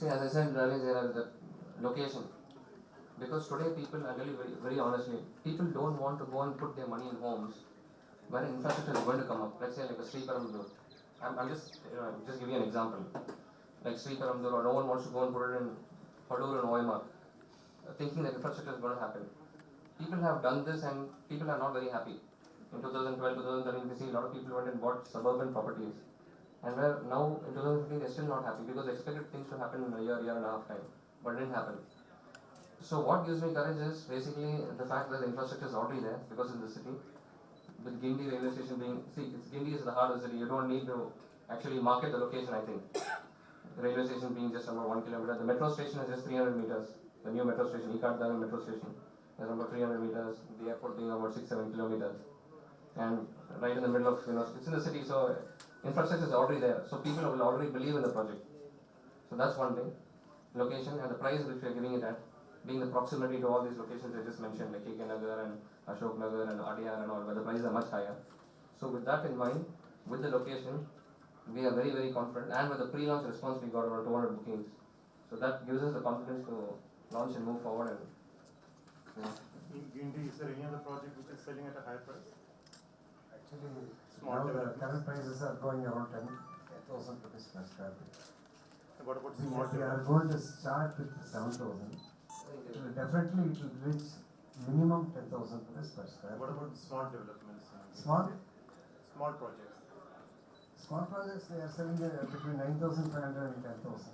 See, as I said earlier, the location. Because today people, I tell you very honestly, people don't want to go and put their money in homes where infrastructure is going to come up. Let's say like a Sriparamdur. I'm just just give you an example. Like Sriparamdur, or no one wants to go and put it in Padur and OMR, thinking that infrastructure is going to happen. People have done this and people are not very happy. In 2012, 2013, we see a lot of people went and bought suburban properties. And where now in 2015 they're still not happy because they expected things to happen in a year and a half time. But it didn't happen. So what gives me courage is basically the fact that the infrastructure is already there because in the city, with Guindy railway station being, Guindy is the heart of the city, you don't need to actually market the location, I think. The railway station being just about 1 kilometer, the metro station is just 300 meters, the new metro station, Ikatdagan metro station, is about 300 meters, the airport being about 6-7 kilometers. And right in the middle of, it's in the city, so infrastructure is already there, so people will already believe in the project. So that's one thing, location and the price which we are giving it at, being the proximity to all these locations I just mentioned, like KK Nagar and Ashok Nagar and Adiyar and all, where the prices are much higher. So with that in mind, with the location, we are very, very confident, and with the pre-launch response, we got about 200 bookings. So that gives us the confidence to launch and move forward. And in Guindy, is there any other project which is selling at a higher price? Actually, now the current prices are going around 10,000 rupees per square feet. What about We are going to start with 7,000. Definitely it will reach minimum 10,000 rupees per square. What about small developments? Small projects. Small projects, they are selling between 9,500 and 10,000.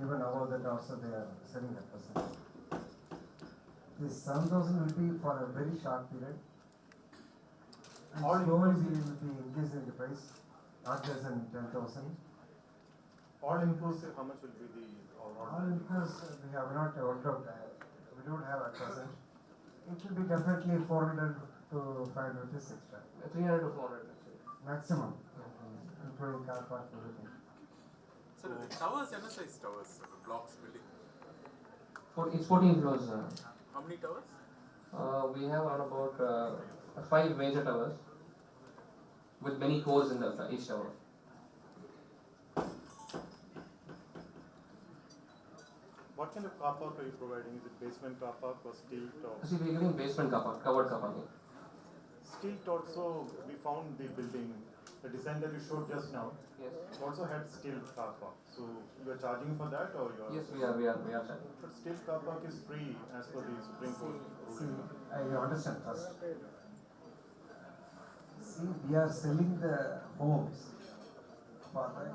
Even above that also they are selling at present. This 7,000 will be for a very short period. And slowly we will be increasing the price, not less than 10,000. All inclusive, how much will be the all inclusive, we have not worked out. We don't have at present. It will be definitely 400 to 500 rupees extra. 300 to 400 maximum, including car park, everything. So the towers, size towers, blocks building. It's 14 floors. How many towers? We have around about 5 major towers with many cores in each tower. What kind of car park are you providing? Is it basement car park or stilt? See, we are giving basement car park, covered car parking. Stilt also, we found the building, the design that you showed just now. Yes. Also had stilt car park. So you are charging for that, or you are? Yes, we are charging. But stilt car park is free as per the Supreme Court ruling. I understand first. See, we are selling the homes for the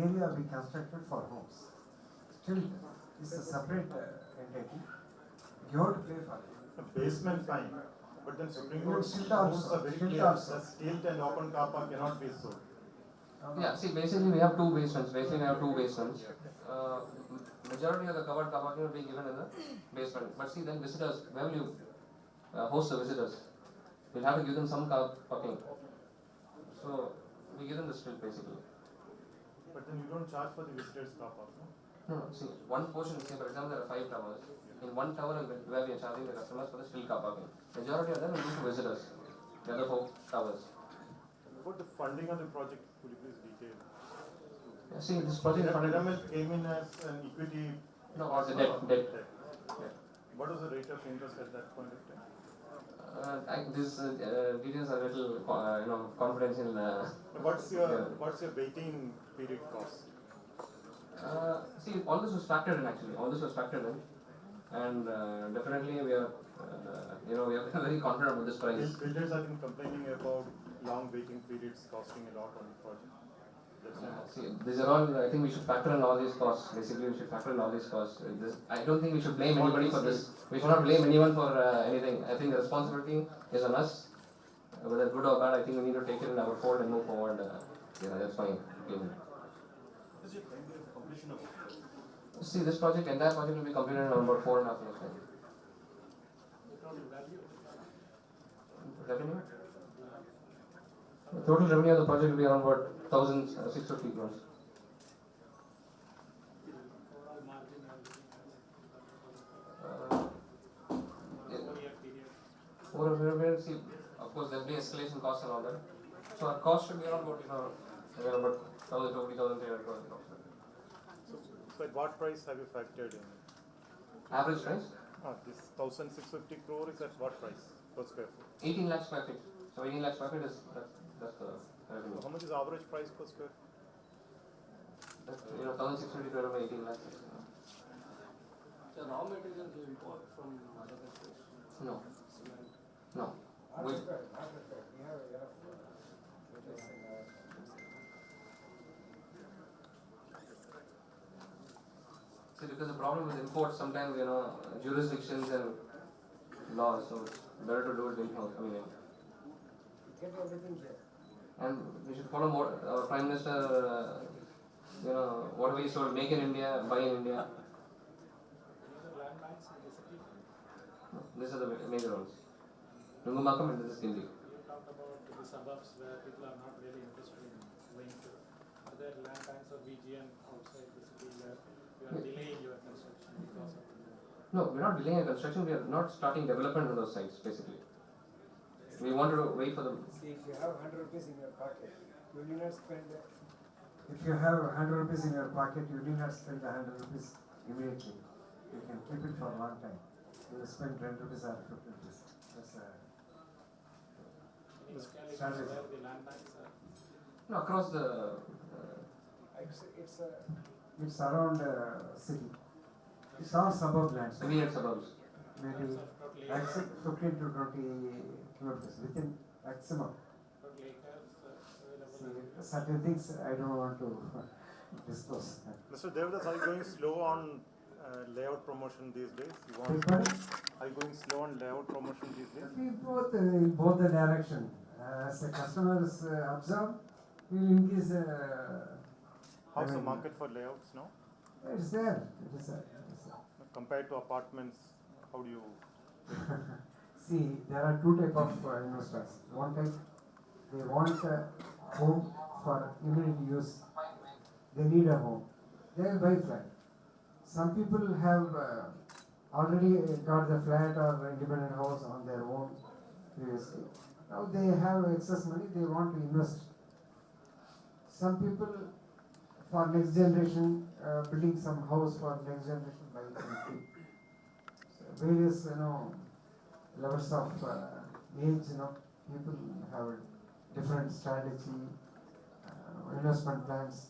area we constructed for homes. Still, it's a separate entity. You have to pay for it. The basement fine, but then Supreme Court Stilt rules also, are very stilt clear also. that stilt and open car park cannot be sold. Yeah, see, basically we have two basements. Majority of the covered car parking will be given in the basement. But see, then visitors, where will you host the visitors? We'll have to give them some car parking. So we give them the street basically. But then you don't charge for the visitors car park, no? No, see, one portion, say for example there are 5 towers. In one tower where we are charging the customers for the still car parking. Majority of them will be for visitors. The other 4 towers. About the funding of the project, could you please detail? Yeah, see, this project funded. Pyramid came in as an equity. No, as a debt. What was the rate of interest at that point of time? These details are a little, confidential. What's your waiting period cost? See, all this was factored in actually. All this was factored in, and definitely we are, we are very confident about this price. Builders have been complaining about long waiting periods costing a lot on the project. See, these are all. I think we should factor in all these costs. Basically, we should factor in all these costs. I don't think we should blame anybody for this. We should not blame anyone for anything. I think the responsibility is on us. Whether good or bad, I think we need to take it in our fold and move forward. That's fine. Is your time of completion of See, this entire project will be completed in about 4.5 years time. Revenue? The total revenue of the project will be around about 1,650 crores. Over a period, see, of course, there will be escalation costs and all that. So our cost should be around about, about 1,000 to 40,300 crores. So at what price have you factored in? Average price, This 1,650 crore is at what price per square foot? 18 lakh square feet. So 18 lakh square feet is, that's the revenue. How much is average price per square foot? That's, 1,650 divided by 18 lakhs. The raw materials you import from other countries. No, Cement. no. We, see, because the problem with imports sometimes, jurisdictions and laws, so it's better to do it in-house. Get everything there. And we should follow more, our Prime Minister, whatever he told, make in India, buy in India. No, these are the major ones. Nungumakam and this is Kindi. You talked about the suburbs where people are not really interested in going to. Are there land banks or BGN outside the city where you are delaying your construction because of the... No, we're not delaying a construction, we are not starting development on those sites, basically. We wanted to wait for the... See, if you have 100 rupees in your pocket, you need not spend. If you have 100 rupees in your pocket, you need not spend the 100 rupees immediately. You can keep it for a long time. You will spend 10 rupees or 50 rupees. That's Any localities strategy. where the land banks are... No, across the... It's around city. It's all suburb lands. immediate suburbs. Maybe Totally maximum 15 to 20 kilometers within maximum. available. See, certain things I don't want to disclose. Mr. Devadoss, are you going slow on layout promotion these days? Are you going slow on layout promotion these days? We both in both the direction. As the customers observe, we will increase. How's the market for layouts now? It's there. It is there. Compared to apartments, how do you... See, there are two type of investors. One type, they want a home for immediate use. They need a home. They will buy flat. Some people have already got the flat or independent house on their own previously. Now they have excess money, they want to invest. Some people for next generation, building some house for next generation by some various, levels of age, people have different strategy, investment plans.